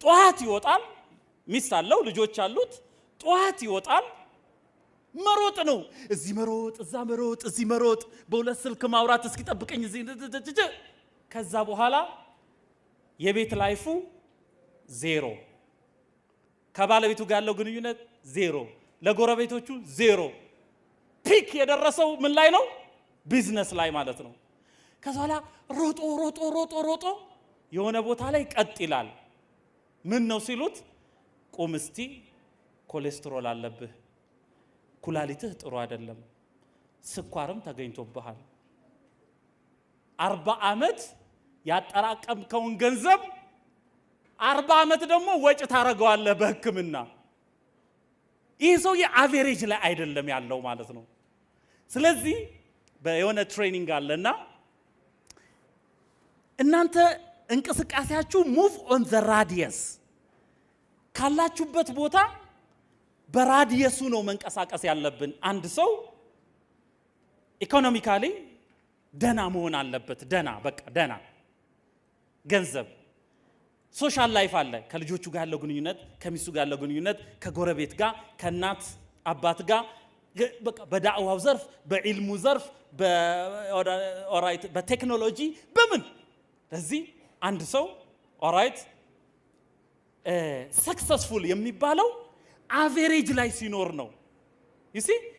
ጧት ይወጣል ሚስት አለው ልጆች አሉት ጧት ይወጣል መሮጥ ነው እዚህ መሮጥ እዛ መሮጥ እዚህ መሮጥ በሁለት ስልክ ማውራት እስኪጠብቀኝ እዚህ ከዛ በኋላ የቤት ላይፉ ዜሮ ከባለቤቱ ጋር ያለው ግንኙነት ዜሮ ለጎረቤቶቹ ዜሮ ፒክ የደረሰው ምን ላይ ነው ቢዝነስ ላይ ማለት ነው ከዛ በኋላ ሮጦ የሆነ ቦታ ላይ ቀጥ ይላል ምን ነው ሲሉት ቁም እስቲ ኮሌስትሮል አለብህ ኩላሊትህ ጥሩ አይደለም ስኳርም ተገኝቶብሃል 40 አመት ያጠራቀምከውን ገንዘብ 40 አመት ደግሞ ወጭ ታረጋዋለህ በህክምና ይህ ሰው የአቨሬጅ ላይ አይደለም ያለው ማለት ነው ስለዚህ በየሆነ ትሬኒንግ አለና እናንተ እንቅስቃሴያችሁ ሙቭ ኦን ዘ ራዲየስ ካላችሁበት ቦታ በራዲየሱ ነው መንቀሳቀስ ያለብን አንድ ሰው ኢኮኖሚካሊ ደና መሆን አለበት ደና በቃ ደና ገንዘብ ሶሻል ላይፍ አለ ከልጆቹ ጋር ያለው ግንኙነት ከሚስቱ ጋር ያለው ግንኙነት ከጎረቤት ጋር ከናት አባት ጋር በቃ በዳዕዋው ዘርፍ በዕልሙ ዘርፍ ኦራይት በቴክኖሎጂ በምን ለዚህ አንድ ሰው ኦራይት ሰክሰስፉል የሚባለው አቨሬጅ ላይ ሲኖር ነው you see